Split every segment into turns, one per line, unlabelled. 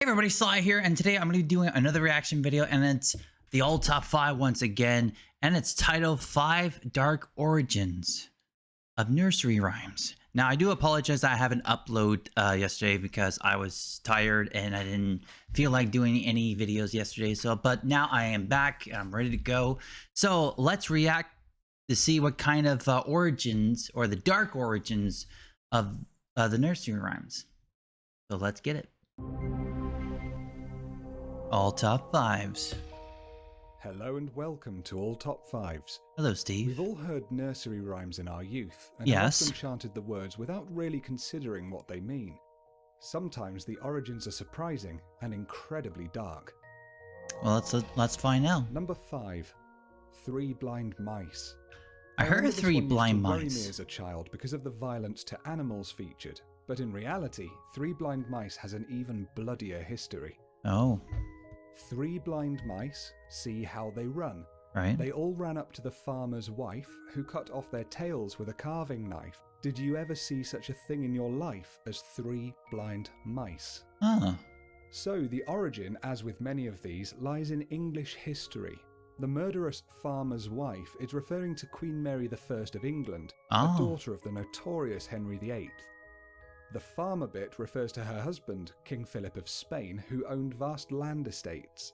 Hey everybody, Sly here, and today I'm going to be doing another reaction video, and it's the all top 5 once again, and it's titled 5 Dark Origins of Nursery Rhymes. Now, I do apologize that I haven't uploaded yesterday because I was tired and I didn't feel like doing any videos yesterday, but now I am back, I'm ready to go. So let's react to see what kind of origins, or the dark origins of the Nursery Rhymes. So let's get it. All top 5s.
Hello and welcome to All Top 5s.
Hello, Steve.
We've all heard nursery rhymes in our youth and
Yes.
have often chanted the words without really considering what they mean. Sometimes the origins are surprising and incredibly dark.
Well, let's find out.
Number 5. Three Blind Mice.
I heard
remember this
Three
one used
Blind
to worry
Mice.
me as a child because of the violence to animals featured, but in reality, Three Blind Mice has an even bloodier history.
Oh,
Three blind mice, see how they run.
right.
They all ran up to the farmer's wife, who cut off their tails with a carving knife. Did you ever see such a thing in your life as three blind mice?
Ah,
So the origin, as with many of these, lies in English history. The murderous farmer's wife is referring to Queen Mary I of England,
Oh.
a daughter of the notorious Henry VIII. The farmer bit refers to her husband, King Philip of Spain, who owned vast land estates.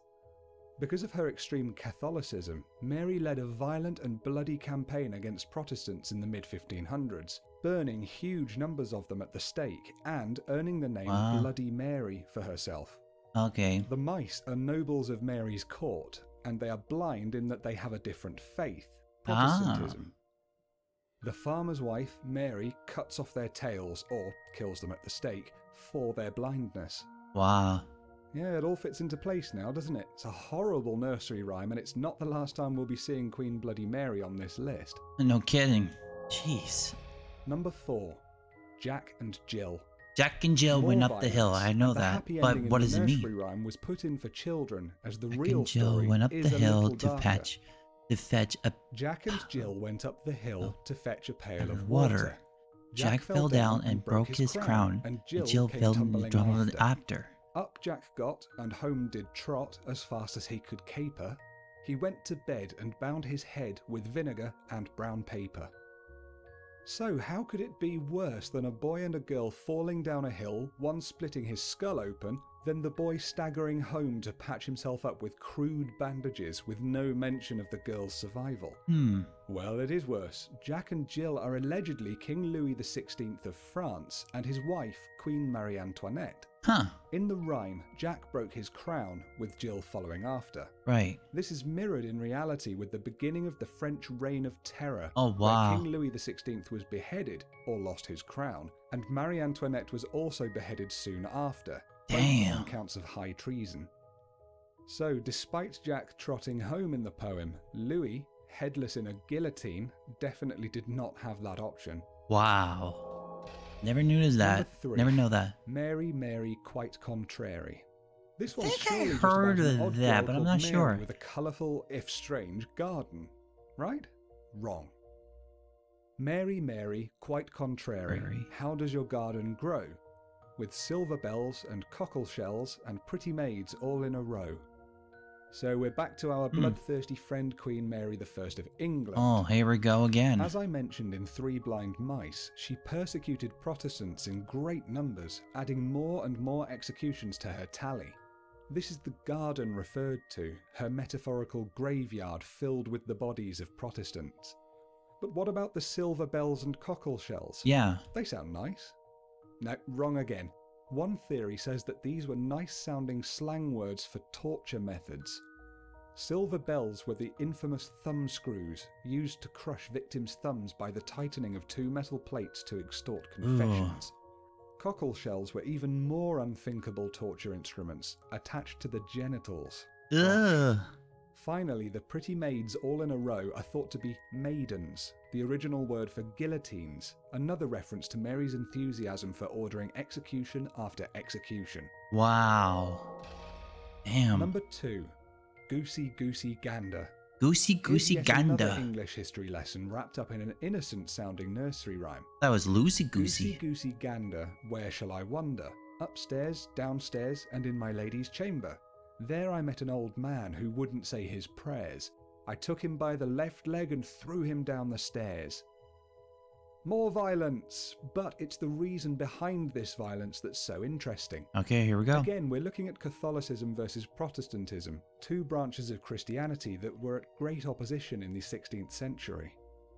Because of her extreme Catholicism, Mary led a violent and bloody campaign against Protestants in the mid-1500s, burning huge numbers of them at the stake and earning the name
Wow.
Bloody Mary for herself.
okay.
The mice are nobles of Mary's court, and they are blind in that they have a different faith, Protestantism. The farmer's wife, Mary, cuts off their tails, or kills them at the stake, for their blindness.
Wow.
Yeah, it all fits into place now, doesn't it? It's a horrible nursery rhyme, and it's not the last time we'll be seeing Queen Bloody Mary on this list.
No kidding. Jeez.
Number 4. Jack and Jill.
Jack and Jill
More
went up the hill.
violence,
I know
and the
that.
happy
But
ending in
what
the
does it
nursery
mean?
rhyme was put in for children, as the
Jack
real
and Jill
story
went up
is
the
a
hill
little
to
darker.
fetch a
Jack and Jill went up the hill to fetch a pail
of
of
water.
water.
Jack fell down and broke his crown,
and
Jill
Jill came
fell
tumbling
tumbling
after.
after.
Up Jack got, and home did trot as fast as he could caper. He went to bed and bound his head with vinegar and brown paper. So how could it be worse than a boy and a girl falling down a hill, one splitting his skull open, then the boy staggering home to patch himself up with crude bandages with no mention of the girl's survival? Well, it is worse. Jack and Jill are allegedly King Louis XVI of France and his wife, Queen Marie Antoinette.
Huh.
In the rhyme, Jack broke his crown, with Jill following after.
Right.
This is mirrored in reality with the beginning of the French Reign of Terror,
Oh, wow.
where King Louis XVI was beheaded, or lost his crown, and Marie Antoinette was also beheaded soon after, both
Damn.
on counts of high treason. So, despite Jack trotting home in the poem, Louis, headless in a guillotine, definitely did not have that option.
Wow. Never knew that.
Number 3.
Never know that.
Mary, Mary, quite contrary. This
I
one's
think I
surely just
heard
about an
of
odd
that,
girl
but I'm
called
not
Mary
sure.
with a colourful, if strange, garden. Right? Wrong. Mary, Mary, quite contrary.
Mary.
How does your garden grow? With silver bells and cockle shells and pretty maids all in a row. So we're back to our bloodthirsty friend Queen Mary I of England.
Oh, here we go again.
As I mentioned in Three Blind Mice, she persecuted Protestants in great numbers, adding more and more executions to her tally. This is the garden referred to, her metaphorical graveyard filled with the bodies of Protestants. But what about the silver bells and cockle shells?
Yeah.
They sound nice. No, wrong again. One theory says that these were nice-sounding slang words for torture methods. Silver bells were the infamous thumb screws used to crush victims' thumbs by the tightening of two metal plates to extort confessions. Cockle shells were even more unthinkable torture instruments, attached to the genitals.
Ugh.
Finally, the pretty maids all in a row are thought to be maidens, the original word for guillotines, another reference to Mary's enthusiasm for ordering execution after execution.
Wow. Damn.
Number 2. Goosey Goosey Gander.
Goosey Goosey
Here's yet another
Gander.
English history lesson wrapped up in an innocent-sounding nursery rhyme.
That was Loosey Goosey.
Goosey Goosey Gander, where shall I wander? Upstairs, downstairs, and in my lady's chamber. There I met an old man who wouldn't say his prayers. I took him by the left leg and threw him down the stairs. More violence, but it's the reason behind this violence that's so interesting.
Okay, here we go.
Again, we're looking at Catholicism versus Protestantism, two branches of Christianity that were at great opposition in the 16th century.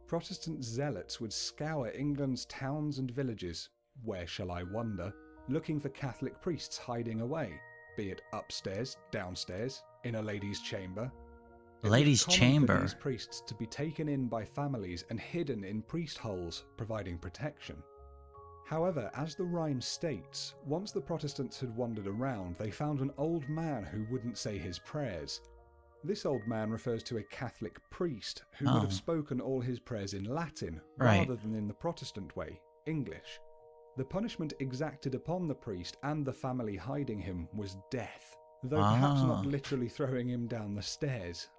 Protestant zealots would scour England's towns and villages, where shall I wonder, looking for Catholic priests hiding away, be it upstairs, downstairs, in a lady's chamber.
The lady's
It was common
chamber.
for these priests to be taken in by families and hidden in priest holes, providing protection. However, as the rhyme states, once the Protestants had wandered around, they found an old man who wouldn't say his prayers. This old man refers to a Catholic priest who would have spoken all his prayers in Latin, rather than in the Protestant way, English. The punishment exacted upon the priest and the family hiding him was death, though perhaps not literally throwing him down the stairs.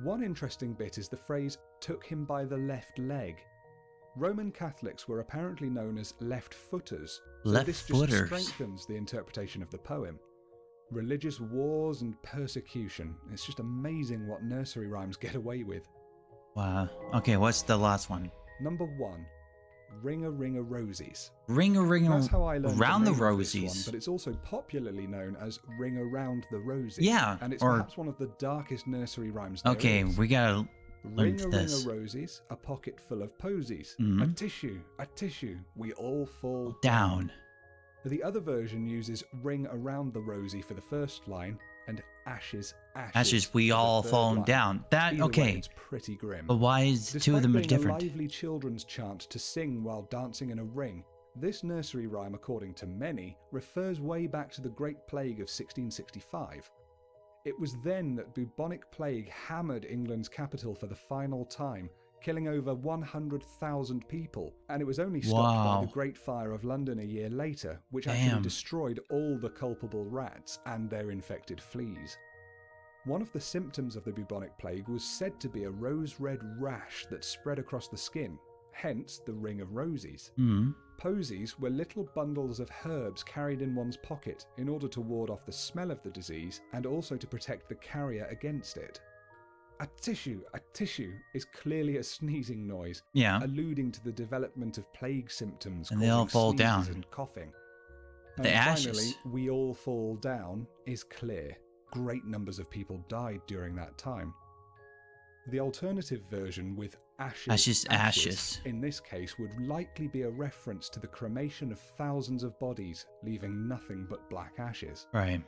One interesting bit is the phrase, took him by the left leg. Roman Catholics were apparently known as left-footers, so this just strengthens the interpretation of the poem. Religious wars and persecution. It's just amazing what nursery rhymes get away with.
Wow. Okay, what's the last one?
Number 1. Ring-a-ring-a-rosies.
Ring-a-ring-a
That's how I learned
around the
name of this
rosies.
one, but it's also popularly known as Ring Around the Rosies.
Yeah,
and it's
or-
perhaps one of the darkest nursery rhymes there
Okay,
is.
we gotta learn this.
Ring-a-ring-a-rosies, a pocket full of posies. A tissue, we all fall
Down.
The other version uses ring around the rosy for the first line and ashes,
Ashes, we
for the
all
third
fallen
line.
that. That,
Either way,
okay.
it's pretty grim.
But why is two of them are
Despite being
different?
a lively children's chant to sing while dancing in a ring, this nursery rhyme, according to many, refers way back to the Great Plague of 1665. It was then that bubonic plague hammered England's capital for the final time, killing over 100,000 people, and it was only stopped by the Great Fire of London a year later, which actually destroyed all the culpable rats and their infected fleas. One of the symptoms of the bubonic plague was said to be a rose-red rash that spread across the skin, hence the ring of rosies. Posies were little bundles of herbs carried in one's pocket in order to ward off the smell of the disease and also to protect the carrier against it. A tissue is clearly a sneezing noise, alluding to the development of plague symptoms
And they all
causing
fall
sneezes
down.
and coughing.
The
And
ashes.
finally, we all fall down is clear. Great numbers of people died during that time. The alternative version with ashes, in this case would likely be a reference to the cremation of thousands of bodies, leaving nothing but black ashes.
Right.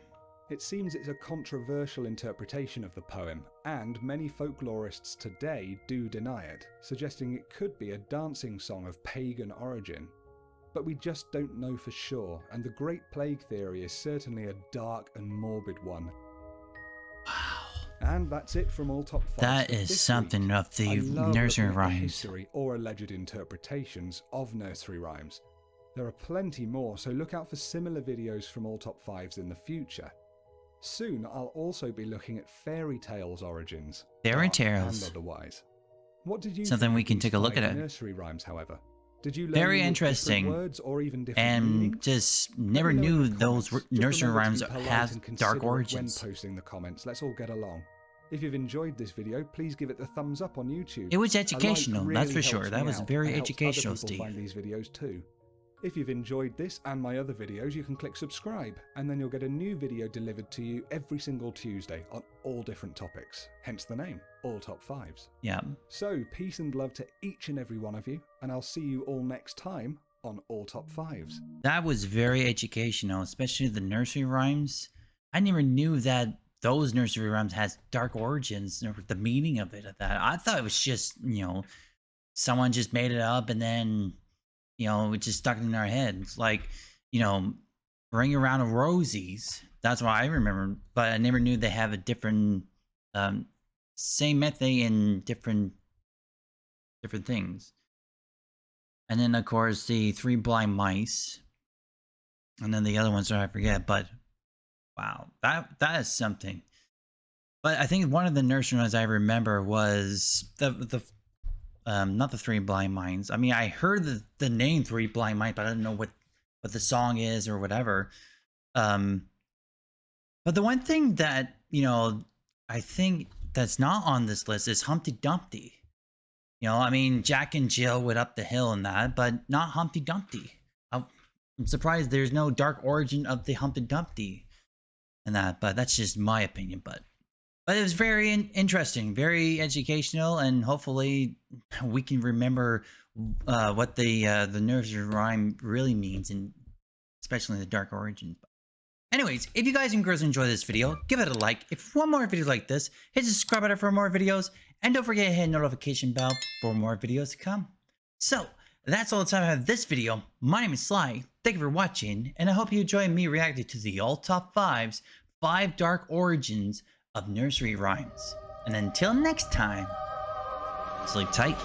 It seems it's a controversial interpretation of the poem, and many folklorists today do deny it, suggesting it could be a dancing song of pagan origin. But we just don't know for sure, and the Great Plague theory is certainly a dark and morbid one.
Wow.
And that's it from all top 5.
That
for
is
this
something
week.
of the
I love
nursery
looking at the
rhymes.
history or alleged interpretations of nursery rhymes. There are plenty more, so look out for similar videos from all top 5s in the future. Soon, I'll also be looking at fairy tales origins,
Fairy
dark
tales.
and otherwise. What did you
Something
think
we
of
can
these
take a look
5
at it.
nursery rhymes, however? Did you learn
Very
them with
interesting.
different words or even different
And
meanings?
just
Let
never
me know in
knew
the
those
comments. Just
nursery
remember to
rhymes
be polite
have
and
dark
considerate
origins.
when posting the comments. Let's all get along. If you've enjoyed this video, please give it the thumbs up on YouTube.
It was
A like
educational, that's for
really
sure.
helps
That
me
was
out
very
and helps other
educational,
people
Steve.
find these videos too. If you've enjoyed this and my other videos, you can click subscribe, and then you'll get a new video delivered to you every single Tuesday on all different topics. Hence the name, All Top 5s.
Yeah.
So, peace and love to each and every one of you, and I'll see you all next time on All Top 5s.
That was very educational, especially the nursery rhymes. I never knew that those nursery rhymes has dark origins, or the meaning of it. Of that, I thought it was just, someone just made it up and then, it just stuck in our heads. Like, ring around the rosies. That's what I remember, but I never knew they have a different, same method in different things. And then, of course, the 3 blind mice. And then the other ones that I forget. But, wow, that is something. But I think one of the nursery rhymes I remember was not the 3 blind mice. I mean, I heard the name 3 blind mice, but I don't know what what the song is or whatever. Um, but the one thing that, I think that's not on this list is Humpty Dumpty. I mean, Jack and Jill went up the hill and that, but not Humpty Dumpty. I'm surprised there's no dark origin of the Humpty Dumpty and that, but that's just my opinion. But it was very interesting, very educational, and hopefully we can remember what the nursery rhyme really means, and especially the dark origin. Anyways, if you guys and girls enjoy this video, give it a like. If you want more videos like this, hit the subscribe button for more videos. And don't forget to hit the notification bell for more videos to come. So, that's all the time I have this video. My name is Sly. Thank you for watching. And I hope you enjoy me reacting to the all top 5's 5 dark origins of nursery rhymes. And until next time, sleep tight.